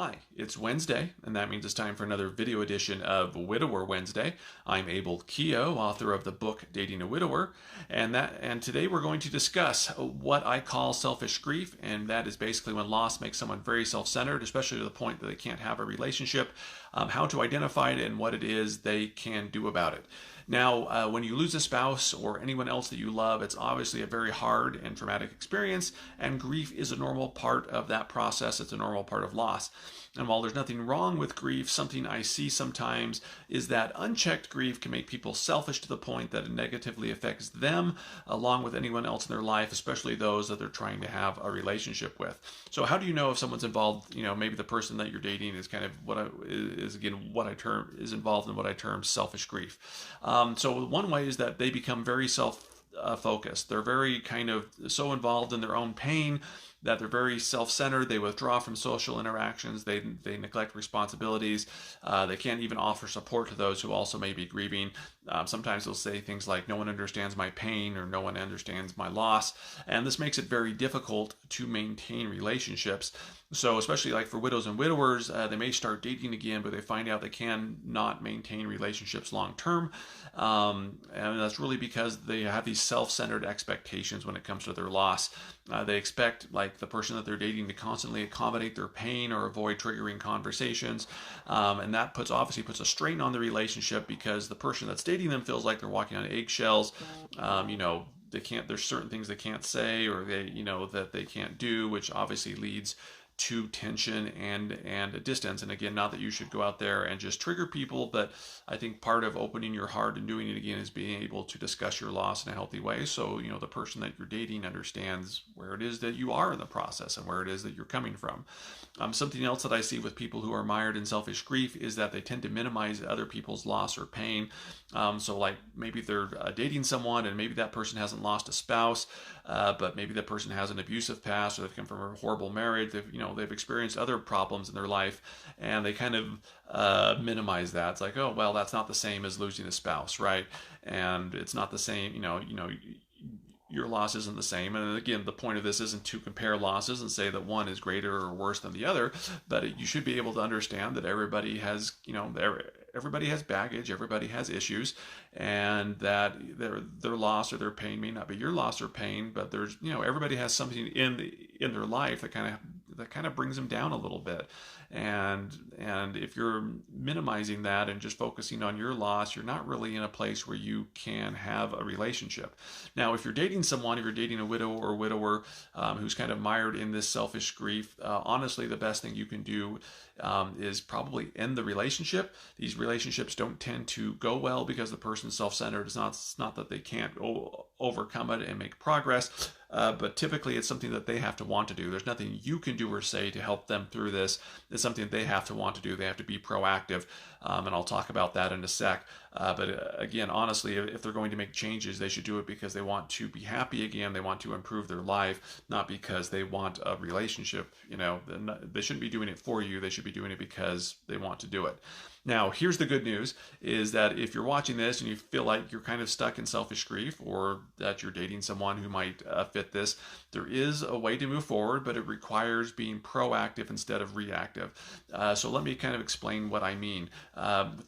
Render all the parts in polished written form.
Hi, it's Wednesday, and that means it's time for another video edition of Widower Wednesday. I'm Abel Keogh, author of the book Dating a Widower, and today we're going to discuss what I call selfish grief, and that is basically when loss makes someone very self-centered, especially to the point that they can't have a relationship, how to identify it, and what it is they can do about it. Now, when you lose a spouse or anyone else that you love, it's obviously a very hard and traumatic experience, and grief is a normal part of that process. It's a normal part of loss. And while there's nothing wrong with grief, something I see sometimes is that unchecked grief can make people selfish to the point that it negatively affects them along with anyone else in their life, especially those that they're trying to have a relationship with. So how do you know if someone's involved, maybe the person that you're dating is kind of is involved in what I term selfish grief. So one way is that they become very focused. They're very kind of so involved in their own pain that they're very self-centered. They withdraw from social interactions. They neglect responsibilities. They can't even offer support to those who also may be grieving. Sometimes they'll say things like, no one understands my pain, or no one understands my loss. And this makes it very difficult to maintain relationships. So especially like for widows and widowers, they may start dating again, but they find out they can not maintain relationships long term. And that's really because they have these self-centered expectations when it comes to their loss. They expect like the person that they're dating to constantly accommodate their pain or avoid triggering conversations. And that obviously puts a strain on the relationship because the person that's dating them feels like they're walking on eggshells. There's certain things they can't say, or that they can't do, which obviously leads to tension and a distance. And again, not that you should go out there and just trigger people, but I think part of opening your heart and doing it again is being able to discuss your loss in a healthy way. So, the person that you're dating understands where it is that you are in the process and where it is that you're coming from. Something else that I see with people who are mired in selfish grief is that they tend to minimize other people's loss or pain. So like maybe they're dating someone and maybe that person hasn't lost a spouse, but maybe that person has an abusive past, or they've come from a horrible marriage. They've experienced other problems in their life, and they kind of minimize that. It's like, oh, well, that's not the same as losing a spouse, right? And it's not the same, your loss isn't the same. And again, the point of this isn't to compare losses and say that one is greater or worse than the other, but you should be able to understand that everybody has, everybody has baggage, everybody has issues, and that their loss or their pain may not be your loss or pain, but there's, everybody has something in their life that kind of brings them down a little bit. And if you're minimizing that and just focusing on your loss, you're not really in a place where you can have a relationship. Now, if you're dating someone, if you're dating a widow or widower who's kind of mired in this selfish grief, honestly, the best thing you can do is probably end the relationship. These relationships don't tend to go well because the person's self-centered. It's not that they can't overcome it and make progress, but typically it's something that they have to want to do. There's nothing you can do or say to help them through this. It's something they have to want to do. They have to be proactive, and I'll talk about that in a sec. But again, honestly, if they're going to make changes, they should do it because they want to be happy again. They want to improve their life, not because they want a relationship. They shouldn't be doing it for you. They should be doing it because they want to do it. Now, here's the good news, is that if you're watching this and you feel like you're kind of stuck in selfish grief, or that you're dating someone who might fit this, there is a way to move forward, but it requires being proactive instead of reactive. So let me kind of explain what I mean.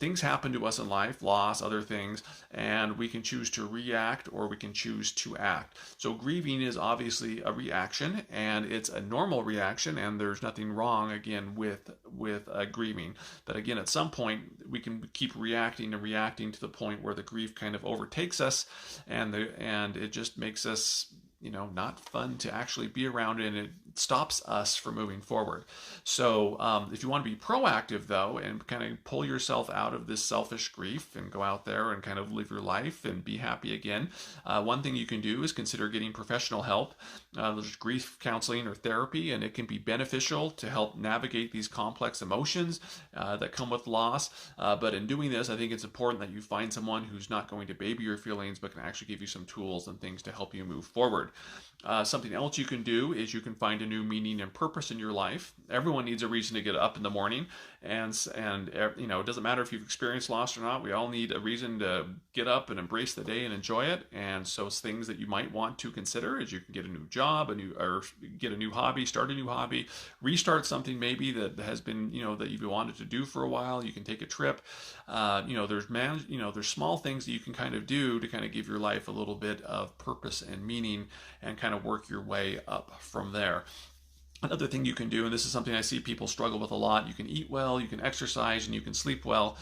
Things happen to us in life, loss, other things, and we can choose to react or we can choose to act. So grieving is obviously a reaction, and it's a normal reaction, and there's nothing wrong, again, with grieving. But again, at some point, we can keep reacting to the point where the grief kind of overtakes us, and it just makes us not fun to actually be around, and it stops us from moving forward. So if you want to be proactive, though, and kind of pull yourself out of this selfish grief and go out there and kind of live your life and be happy again, one thing you can do is consider getting professional help. There's grief counseling or therapy, and it can be beneficial to help navigate these complex emotions that come with loss. But in doing this, I think it's important that you find someone who's not going to baby your feelings, but can actually give you some tools and things to help you move forward. Something else you can do is you can find a new meaning and purpose in your life. Everyone needs a reason to get up in the morning, and you know, it doesn't matter if you've experienced loss or not. We all need a reason to get up and embrace the day and enjoy it. And so it's things that you might want to consider is you can get a new job, or get a new hobby, start a new hobby, restart something maybe that has been, you know, that you've wanted to do for a while. You can take a trip. You know, there's small things that you can kind of do to kind of give your life a little bit of purpose and meaning, and kind of work your way up from there. Another thing you can do, and this is something I see people struggle with a lot, you can eat well, you can exercise, and you can sleep well.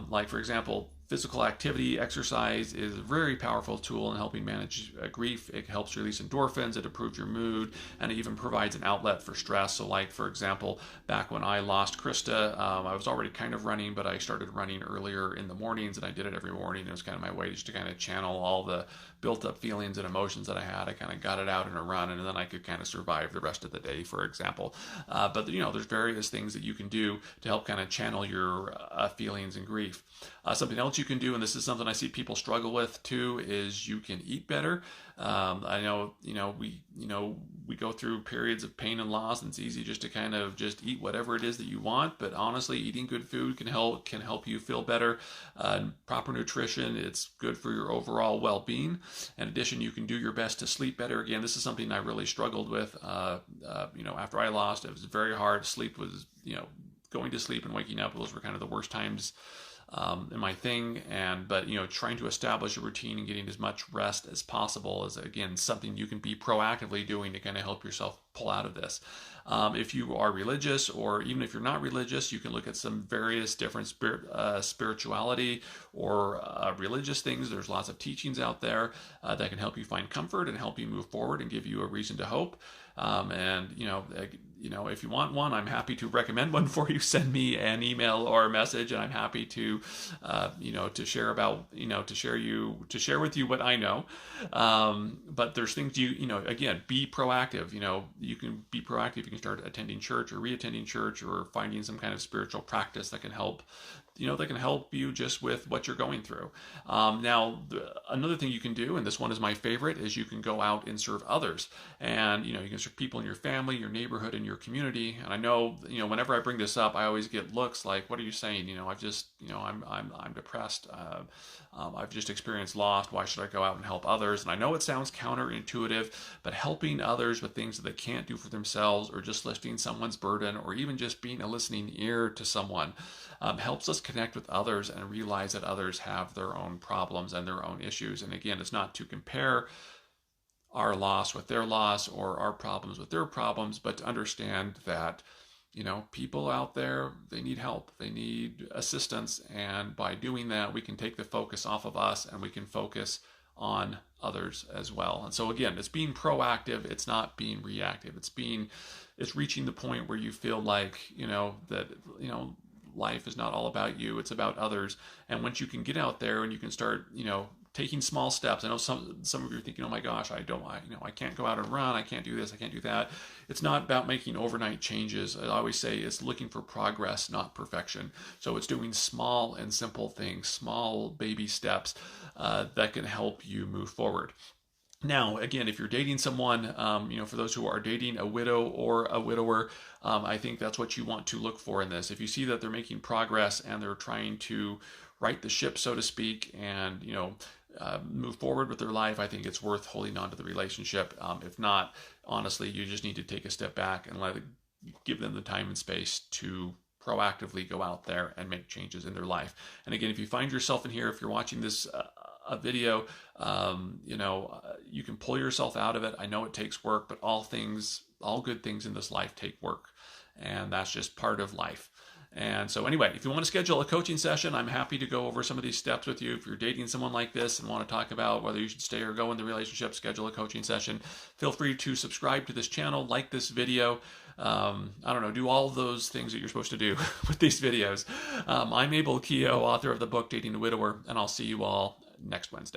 Like, for example, physical activity, exercise is a very powerful tool in helping manage grief. It helps release endorphins, it improves your mood, and it even provides an outlet for stress. So like, for example, back when I lost Krista, I was already kind of running, but I started running earlier in the mornings, and I did it every morning. It was kind of my way just to kind of channel all the built up feelings and emotions that I had. I kind of got it out in a run, and then I could kind of survive the rest of the day, for example. But you know, there's various things that you can do to help kind of channel your feelings and grief. Something else you can do, and this is something I see people struggle with too, is you can eat better. I know, we go through periods of pain and loss, and it's easy just to kind of just eat whatever it is that you want. But honestly, eating good food can help you feel better. Proper nutrition, it's good for your overall well-being. In addition, you can do your best to sleep better. Again, this is something I really struggled with. After I lost, it was very hard. Sleep was, going to sleep and waking up, those were kind of the worst times in my thing. But trying to establish a routine and getting as much rest as possible is, again, something you can be proactively doing to kind of help yourself pull out of this. If you are religious, or even if you're not religious, you can look at some various different spirituality or religious things. There's lots of teachings out there that can help you find comfort and help you move forward and give you a reason to hope. If you want one, I'm happy to recommend one for you. Send me an email or a message, and I'm happy to, to share with you what I know. But there's things again, be proactive. You can be proactive. You can start attending church or re-attending church, or finding some kind of spiritual practice that can help. That can help you just with what you're going through. Now, another thing you can do, and this one is my favorite, is you can go out and serve others. And, you can serve people in your family, your neighborhood, and your community. And I know, whenever I bring this up, I always get looks like, what are you saying? I've just, I'm depressed. I've just experienced loss. Why should I go out and help others? And I know it sounds counterintuitive, but helping others with things that they can't do for themselves, or just lifting someone's burden, or even just being a listening ear to someone, helps us connect with others and realize that others have their own problems and their own issues. And again, it's not to compare our loss with their loss, or our problems with their problems, but to understand that, people out there, they need help, they need assistance. And by doing that, we can take the focus off of us, and we can focus on others as well. And so again, it's being proactive. It's not being reactive. It's reaching the point where you feel like, life is not all about you, it's about others. And once you can get out there and you can start, taking small steps. I know some of you are thinking, oh my gosh, I can't go out and run, I can't do this, I can't do that. It's not about making overnight changes. I always say it's looking for progress, not perfection. So it's doing small and simple things, small baby steps that can help you move forward. Now, again, if you're dating someone, for those who are dating a widow or a widower, I think that's what you want to look for in this. If you see that they're making progress and they're trying to right the ship, so to speak, and, move forward with their life, I think it's worth holding on to the relationship. If not, honestly, you just need to take a step back and give them the time and space to proactively go out there and make changes in their life. And again, if you find yourself in here, if you're watching this a video, you can pull yourself out of it. I know it takes work, but all good things in this life take work, and that's just part of life. And so anyway, if you want to schedule a coaching session, I'm happy to go over some of these steps with you. If you're dating someone like this and want to talk about whether you should stay or go in the relationship, schedule a coaching session. Feel free to subscribe to this channel, like this video. Do all those things that you're supposed to do with these videos. I'm Abel Keogh, author of the book Dating a Widower, and I'll see you all next Wednesday.